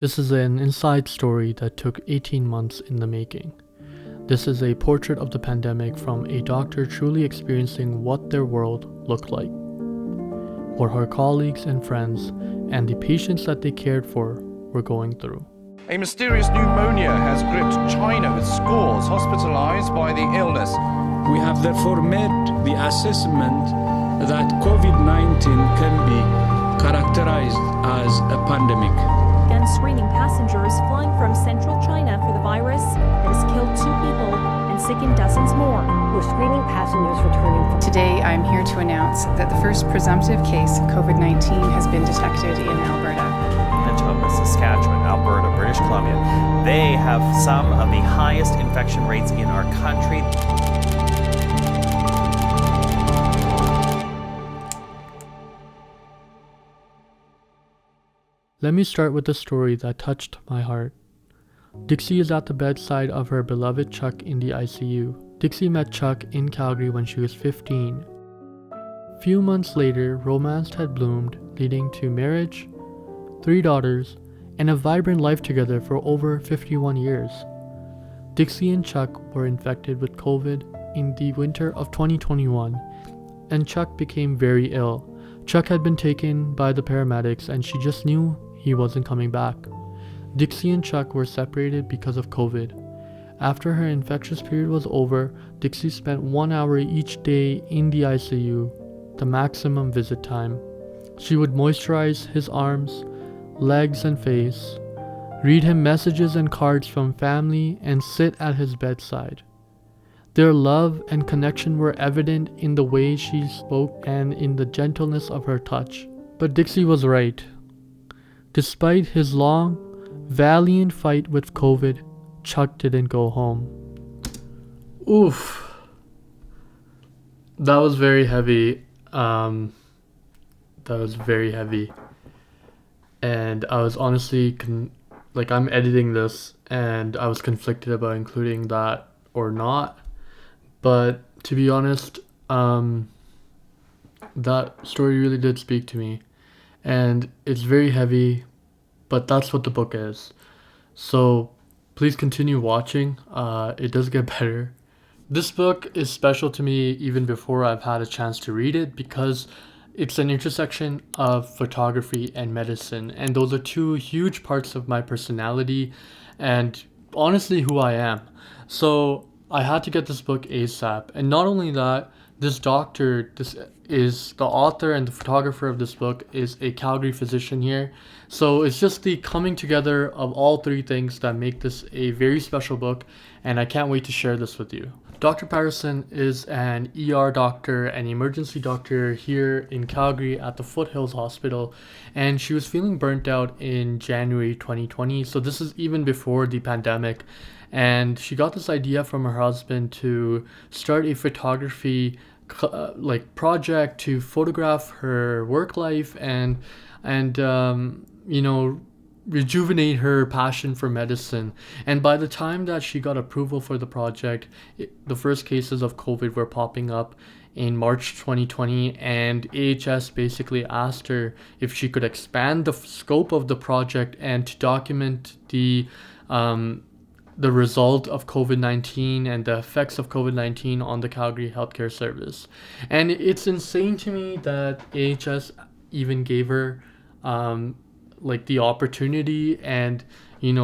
This is an inside story that took 18 months in the making. This is a portrait of the pandemic from a doctor truly experiencing what their world looked like, what her colleagues and friends and the patients that they cared for were going through. A mysterious pneumonia has gripped China with scores hospitalized by the illness. We have therefore made the assessment that COVID-19 can be characterized as a pandemic. Began screening passengers flying from central China for the virus that has killed 2 people and sickened dozens more. We're screening passengers returning from... Today, I'm here to announce that the first presumptive case of COVID-19 has been detected in Alberta. Manitoba, Saskatchewan, Alberta, British Columbia, they have some of the highest infection rates in our country. Let me start with a story that touched my heart. Dixie is at the bedside of her beloved Chuck in the ICU. Dixie met Chuck in Calgary when she was 15. Few months later, romance had bloomed, leading to marriage, 3 daughters, and a vibrant life together for over 51 years. Dixie and Chuck were infected with COVID in the winter of 2021, and Chuck became very ill. Chuck had been taken by the paramedics, and she just knew he wasn't coming back. Dixie and Chuck were separated because of COVID. After her infectious period was over, Dixie spent 1 hour each day in the ICU, the maximum visit time. She would moisturize his arms, legs, and face, read him messages and cards from family, and sit at his bedside. Their love and connection were evident in the way she spoke and in the gentleness of her touch. But Dixie was right. Despite his long, valiant fight with COVID, Chuck didn't go home. Oof. That was very heavy. And I was honestly, I'm editing this and I was conflicted about including that or not. But to be honest, that story really did speak to me. And it's very heavy, but that's what the book is. So please continue watching. It does get better. This book is special to me even before I've had a chance to read it because it's an intersection of photography and medicine. And those are 2 huge parts of my personality and honestly who I am. So I had to get this book ASAP. And not only that, this is the author and the photographer of this book is a Calgary physician here. So it's just the coming together of all 3 things that make this a very special book, and I can't wait to share this with you. Dr. Patterson is an ER doctor, an emergency doctor here in Calgary at the Foothills Hospital, and she was feeling burnt out in January 2020. So this is even before the pandemic. And she got this idea from her husband to start a photography project to photograph her work life and rejuvenate her passion for medicine. And by the time that she got approval for the project, the first cases of COVID were popping up in March 2020, and AHS basically asked her if she could expand the scope of the project and to document the result of COVID-19 and the effects of COVID-19 on the Calgary healthcare service. And it's insane to me that AHS even gave her the opportunity and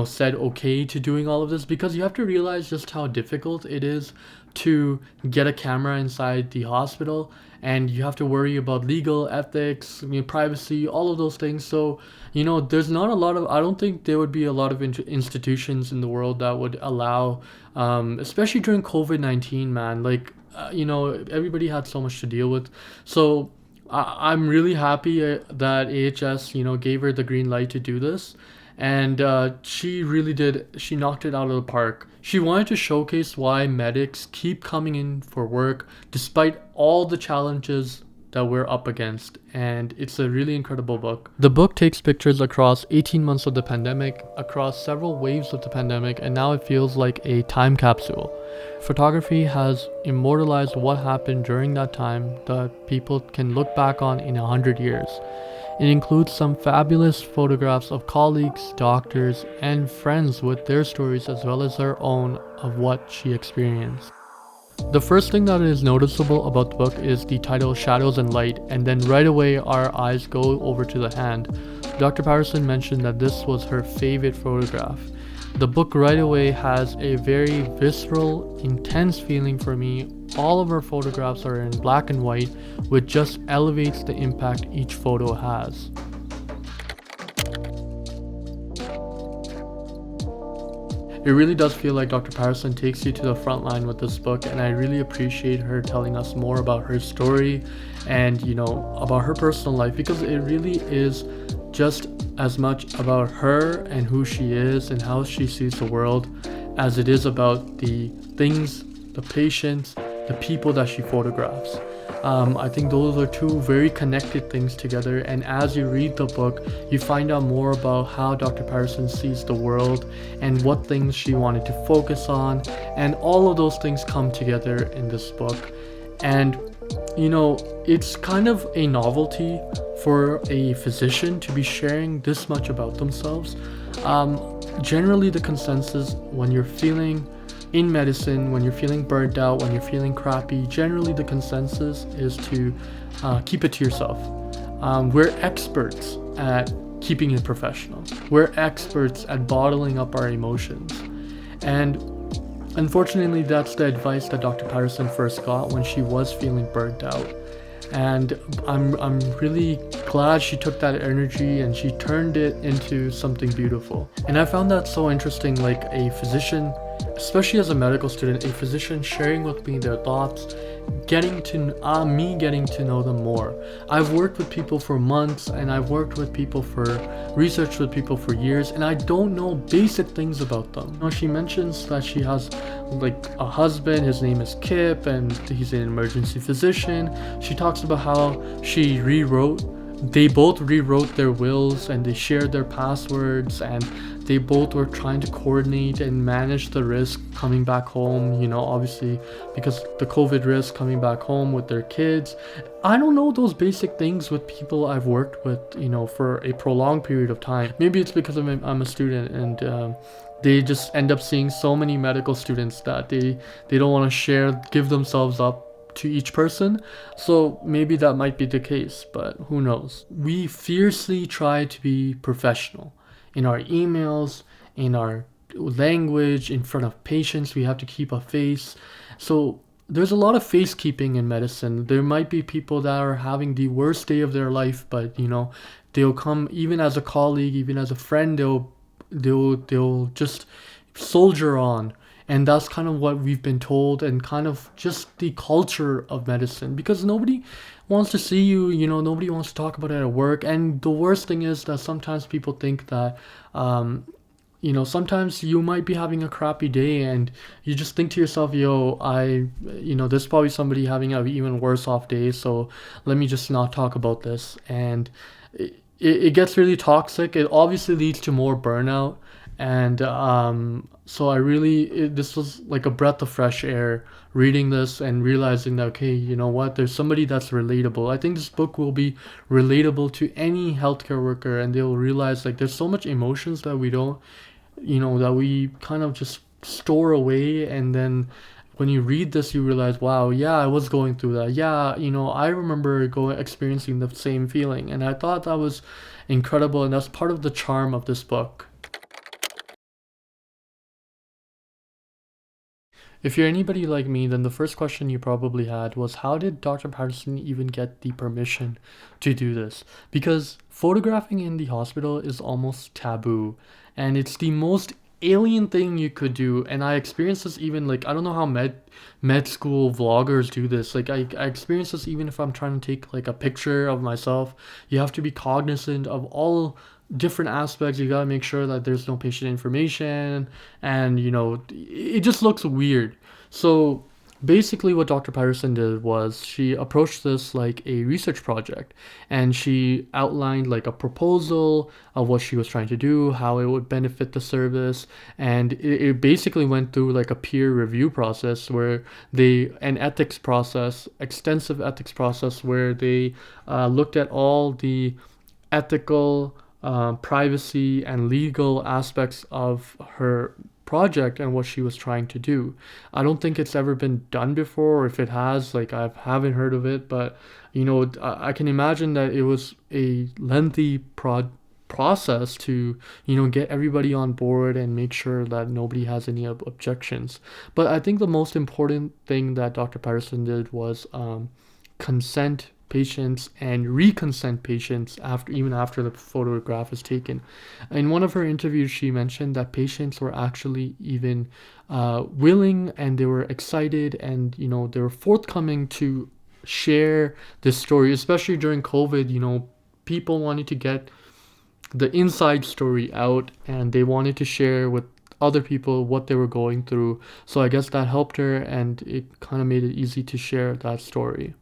said okay to doing all of this, because you have to realize just how difficult it is to get a camera inside the hospital, and you have to worry about legal ethics, privacy, all of those things. So there's not a lot of, I don't think there would be a lot of institutions in the world that would allow, especially during COVID-19, man, everybody had so much to deal with. So I'm really happy that AHS gave her the green light to do this. And she really did. She knocked it out of the park. She wanted to showcase why medics keep coming in for work despite all the challenges that we're up against. And it's a really incredible book. The book takes pictures across 18 months of the pandemic, across several waves of the pandemic, and now it feels like a time capsule. Photography has immortalized what happened during that time that people can look back on in 100 years. It includes some fabulous photographs of colleagues, doctors, and friends with their stories as well as her own of what she experienced. The first thing that is noticeable about the book is the title Shadows and Light, and then right away our eyes go over to the hand. Dr. Patterson mentioned that this was her favorite photograph. The book right away has a very visceral, intense feeling for me. All of her photographs are in black and white, which just elevates the impact each photo has. It really does feel like Dr. Patterson takes you to the front line with this book, and I really appreciate her telling us more about her story and, about her personal life, because it really is just as much about her and who she is and how she sees the world as it is about the things, the patients, the people that she photographs. I think those are two very connected things together, and as you read the book, you find out more about how Dr. Patterson sees the world and what things she wanted to focus on, and all of those things come together in this book. And it's kind of a novelty for a physician to be sharing this much about themselves. Generally, the consensus when you're feeling in medicine, when you're feeling burnt out, when you're feeling crappy, generally the consensus is to keep it to yourself. We're experts at keeping it professional. We're experts at bottling up our emotions. And unfortunately, that's the advice that Dr. Patterson first got when she was feeling burnt out. And I'm really glad she took that energy and she turned it into something beautiful. And I found that so interesting, like a physician, especially as a medical student, a physician sharing with me their thoughts, getting to know them more. I've worked with people for months, and I've worked with people researched with people for years, and I don't know basic things about them. She mentions that she has like a husband, his name is Kip, and he's an emergency physician. She talks about how they both rewrote their wills and they shared their passwords, and they both were trying to coordinate and manage the risk coming back home, obviously because the COVID risk coming back home with their kids. I don't know those basic things with people I've worked with, for a prolonged period of time. Maybe it's because I'm a student, and they just end up seeing so many medical students that they don't want to give themselves up to each person. So maybe that might be the case, but who knows. We fiercely try to be professional in our emails, in our language, in front of patients. We have to keep a face. So there's a lot of face keeping in medicine. There might be people that are having the worst day of their life, but they'll come, even as a colleague, even as a friend, they'll just soldier on. And that's kind of what we've been told, and kind of just the culture of medicine, because nobody wants to see you, nobody wants to talk about it at work. And the worst thing is that sometimes people think that, sometimes you might be having a crappy day and you just think to yourself, there's probably somebody having an even worse off day, so let me just not talk about this. And it gets really toxic. It obviously leads to more burnout. And so this was like a breath of fresh air reading this and realizing that, okay, there's somebody that's relatable. I think this book will be relatable to any healthcare worker, and they'll realize like there's so much emotions that we don't, that we kind of just store away. And then when you read this, you realize, wow, yeah, I was going through that. Yeah, I remember experiencing the same feeling. And I thought that was incredible, and that's part of the charm of this book. If you're anybody like me, then the first question you probably had was, how did Dr. Patterson even get the permission to do this? Because photographing in the hospital is almost taboo, and it's the most alien thing you could do. And I experienced this even, like, I don't know how med school vloggers do this. Like, I experienced this even if I'm trying to take like a picture of myself. You have to be cognizant of all different aspects. You gotta make sure that there's no patient information, and it just looks weird. So basically what Dr. Patterson did was she approached this like a research project, and she outlined like a proposal of what she was trying to do, how it would benefit the service. And it basically went through like a peer review process where extensive ethics process where they looked at all the ethical, privacy, and legal aspects of her project and what she was trying to do. I don't think it's ever been done before, or if it has, like, I haven't heard of it, but I can imagine that it was a lengthy process to get everybody on board and make sure that nobody has any objections. But I think the most important thing that Dr. Patterson did was consent patients and reconsent patients after the photograph is taken. In one of her interviews, she mentioned that patients were actually even willing, and they were excited, and they were forthcoming to share this story, especially during COVID. People wanted to get the inside story out, and they wanted to share with other people what they were going through. So I guess that helped her, and it kind of made it easy to share that story.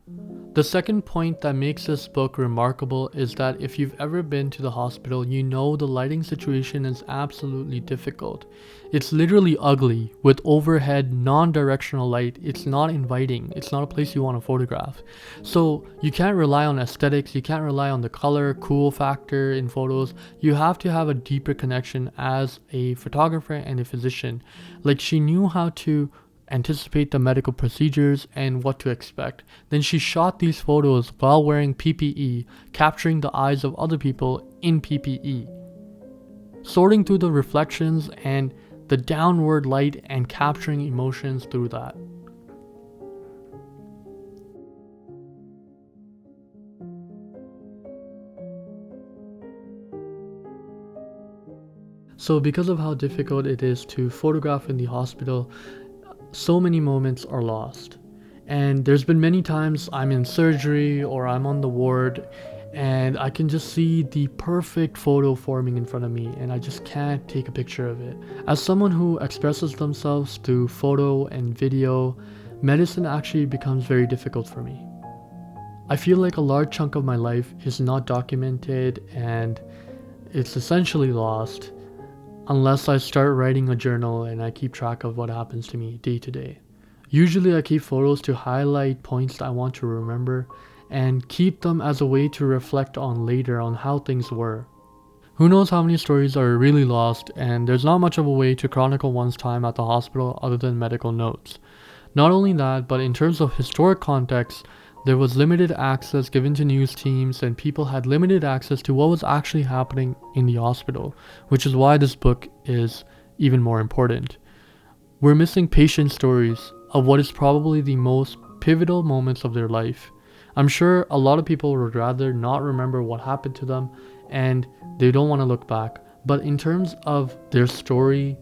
The second point that makes this book remarkable is that if you've ever been to the hospital, you know the lighting situation is absolutely difficult. It's literally ugly with overhead non-directional light. It's not inviting. It's not a place you want to photograph. So you can't rely on aesthetics. You can't rely on the color, cool factor in photos. You have to have a deeper connection as a photographer and a physician. Like, she knew how to anticipate the medical procedures and what to expect. Then she shot these photos while wearing PPE, capturing the eyes of other people in PPE, sorting through the reflections and the downward light and capturing emotions through that. So because of how difficult it is to photograph in the hospital, so many moments are lost. And there's been many times I'm in surgery or I'm on the ward, and I can just see the perfect photo forming in front of me, and I just can't take a picture of it. As someone who expresses themselves through photo and video, medicine actually becomes very difficult for me. I feel like a large chunk of my life is not documented, and it's essentially lost unless I start writing a journal and I keep track of what happens to me day to day. Usually I keep photos to highlight points that I want to remember and keep them as a way to reflect on later on how things were. Who knows how many stories are really lost, and there's not much of a way to chronicle one's time at the hospital other than medical notes. Not only that, but in terms of historic context, there was limited access given to news teams, and people had limited access to what was actually happening in the hospital, which is why this book is even more important. We're missing patient stories of what is probably the most pivotal moments of their life. I'm sure a lot of people would rather not remember what happened to them, and they don't want to look back. But in terms of their story,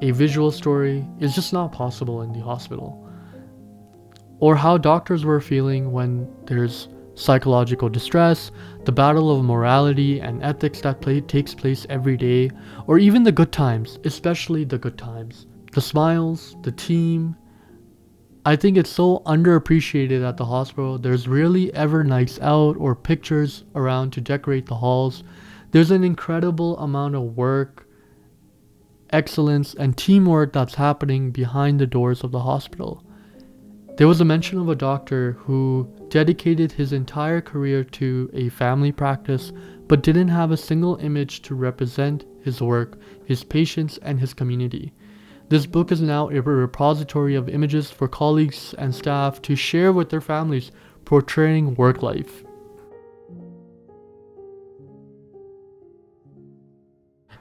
a visual story is just not possible in the hospital. Or how doctors were feeling when there's psychological distress, the battle of morality and ethics that takes place every day, or even the good times, especially the good times. The smiles, the team. I think it's so underappreciated at the hospital. There's rarely ever nights out or pictures around to decorate the halls. There's an incredible amount of work, excellence, and teamwork that's happening behind the doors of the hospital. There was a mention of a doctor who dedicated his entire career to a family practice, but didn't have a single image to represent his work, his patients, and his community. This book is now a repository of images for colleagues and staff to share with their families, portraying work life.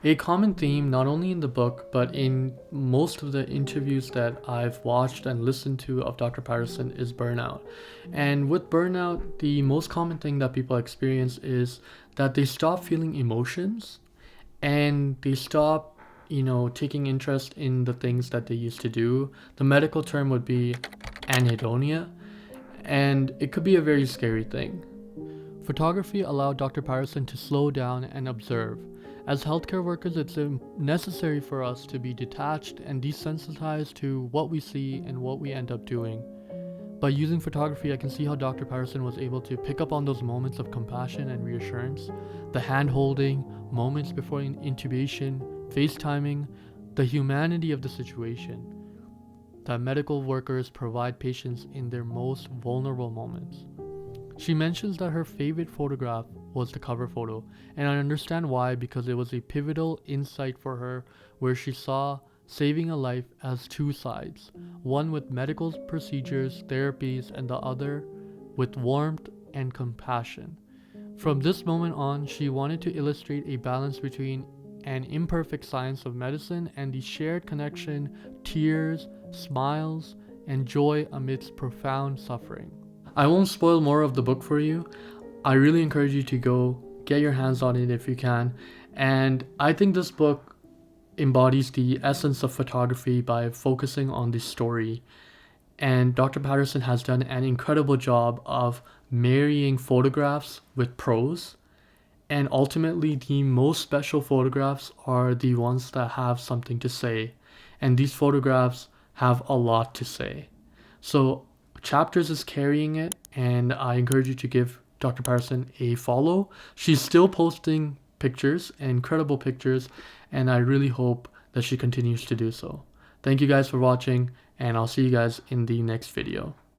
A common theme, not only in the book, but in most of the interviews that I've watched and listened to of Dr. Patterson, is burnout. And with burnout, the most common thing that people experience is that they stop feeling emotions, and they stop, taking interest in the things that they used to do. The medical term would be anhedonia, and it could be a very scary thing. Photography allowed Dr. Patterson to slow down and observe. As healthcare workers, it's necessary for us to be detached and desensitized to what we see and what we end up doing. By using photography, I can see how Dr. Patterson was able to pick up on those moments of compassion and reassurance, the hand-holding, moments before intubation, FaceTiming, the humanity of the situation that medical workers provide patients in their most vulnerable moments. She mentions that her favorite photograph was the cover photo, and I understand why, because it was a pivotal insight for her where she saw saving a life as two sides, one with medical procedures, therapies, and the other with warmth and compassion. From this moment on, she wanted to illustrate a balance between an imperfect science of medicine and the shared connection, tears, smiles, and joy amidst profound suffering. I won't spoil more of the book for you. I really encourage you to go get your hands on it if you can. And I think this book embodies the essence of photography by focusing on the story. And Dr. Patterson has done an incredible job of marrying photographs with prose. And ultimately, the most special photographs are the ones that have something to say. And these photographs have a lot to say. So Chapters is carrying it, and I encourage you to give Dr. Patterson a follow. She's still posting pictures, incredible pictures, and I really hope that she continues to do so. Thank you guys for watching, and I'll see you guys in the next video.